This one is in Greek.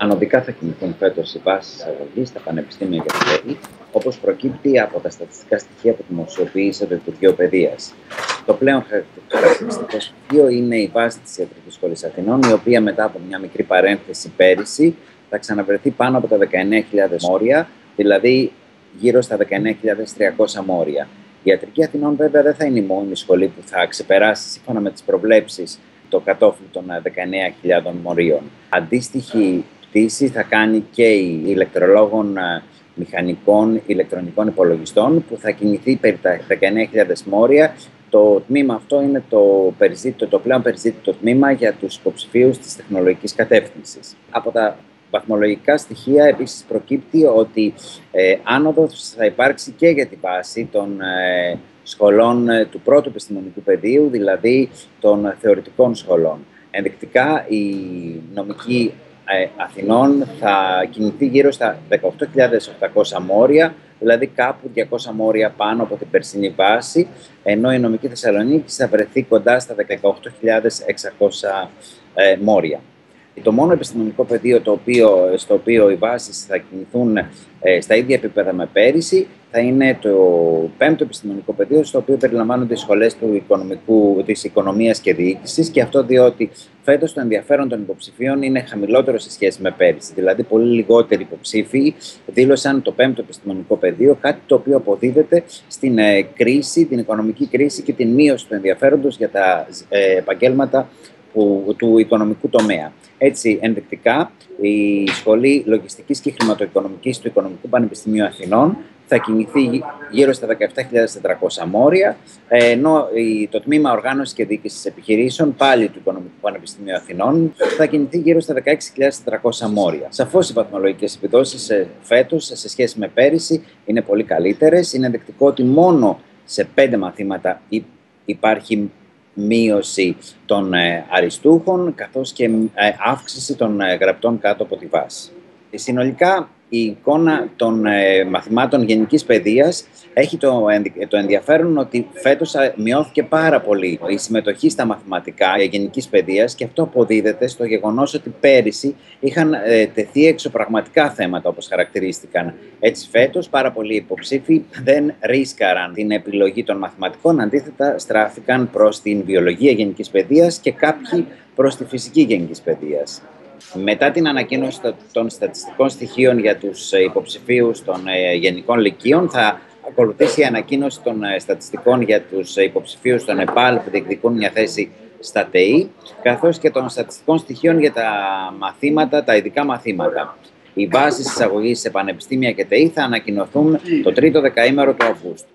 Ανωδικά θα κινηθούν φέτος οι βάσεις εισαγωγής στα πανεπιστήμια για το ΔΕΗ, όπως προκύπτει από τα στατιστικά στοιχεία που δημοσιοποίησε το Υπουργείο Παιδείας. Το πλέον χαρακτηριστικό στοιχείο είναι η βάση της Ιατρικής Σχολής Αθηνών, η οποία μετά από μια μικρή παρένθεση πέρυσι θα ξαναβρεθεί πάνω από τα 19.000 μόρια, δηλαδή γύρω στα 19.300 μόρια. Η Ιατρική Αθηνών, βέβαια, δεν θα είναι η μόνη σχολή που θα ξεπεράσει, σύμφωνα με τις προβλέψεις, το κατόφλι των 19.000 μορίων. Αντίστοιχη πτήση θα κάνει και η ηλεκτρολόγων μηχανικών ηλεκτρονικών υπολογιστών, που θα κινηθεί περί τα 19.000 μόρια. Το τμήμα αυτό είναι το πλέον περιζήτητο τμήμα για τους υποψηφίους της τεχνολογικής κατεύθυνσης. Από τα βαθμολογικά στοιχεία επίσης προκύπτει ότι άνοδος θα υπάρξει και για τη βάση των σχολών του πρώτου επιστημονικού πεδίου, δηλαδή των θεωρητικών σχολών. Ενδεικτικά, η νομική Αθηνών θα κινηθεί γύρω στα 18.800 μόρια, δηλαδή κάπου 200 μόρια πάνω από την περσινή βάση, ενώ η νομική Θεσσαλονίκης θα βρεθεί κοντά στα 18.600 μόρια. Το μόνο επιστημονικό πεδίο στο οποίο οι βάσεις θα κινηθούν στα ίδια επίπεδα με πέρυσι θα είναι το πέμπτο επιστημονικό πεδίο, στο οποίο περιλαμβάνονται οι σχολές της οικονομίας και διοίκησης, και αυτό διότι φέτος το ενδιαφέρον των υποψηφίων είναι χαμηλότερο σε σχέση με πέρυσι. Δηλαδή, πολύ λιγότεροι υποψήφοι δήλωσαν το πέμπτο επιστημονικό πεδίο, κάτι το οποίο αποδίδεται στην κρίση, την οικονομική κρίση και την μείωση του ενδιαφέροντος για τα επαγγέλματα του οικονομικού τομέα. Έτσι, ενδεικτικά, η Σχολή Λογιστικής και Χρηματοοικονομικής του Οικονομικού Πανεπιστημίου Αθηνών θα κινηθεί γύρω στα 17.400 μόρια, ενώ το Τμήμα Οργάνωσης και Διοίκησης Επιχειρήσεων, πάλι του Οικονομικού Πανεπιστημίου Αθηνών, θα κινηθεί γύρω στα 16.400 μόρια. Σαφώς οι βαθμολογικές επιδόσεις φέτος, σε σχέση με πέρυσι, είναι πολύ καλύτερες. Είναι ενδεικτικό ότι μόνο σε 5 μαθήματα υπάρχει μείωση των αριστούχων, καθώς και αύξηση των γραπτών κάτω από τη βάση. Συνολικά, η εικόνα των μαθημάτων γενικής παιδείας έχει το ενδιαφέρον ότι φέτος μειώθηκε πάρα πολύ η συμμετοχή στα μαθηματικά γενικής παιδείας, και αυτό αποδίδεται στο γεγονός ότι πέρυσι είχαν τεθεί εξωπραγματικά θέματα, όπως χαρακτηρίστηκαν. Έτσι, φέτος πάρα πολλοί υποψήφοι δεν ρίσκαραν την επιλογή των μαθηματικών, αντίθετα στράφηκαν προς την βιολογία γενικής παιδείας και κάποιοι προς τη φυσική γενικής παιδείας. Μετά την ανακοίνωση των στατιστικών στοιχείων για τους υποψηφίους των γενικών λυκείων, θα ακολουθήσει η ανακοίνωση των στατιστικών για τους υποψηφίους των ΕΠΑΛ που διεκδικούν μια θέση στα ΤΕΗ, καθώς και των στατιστικών στοιχείων για τα ειδικά μαθήματα. Οι βάσεις εισαγωγής σε πανεπιστήμια και ΤΕΗ θα ανακοινωθούν το τρίτο δεκαήμερο του Αυγούστου.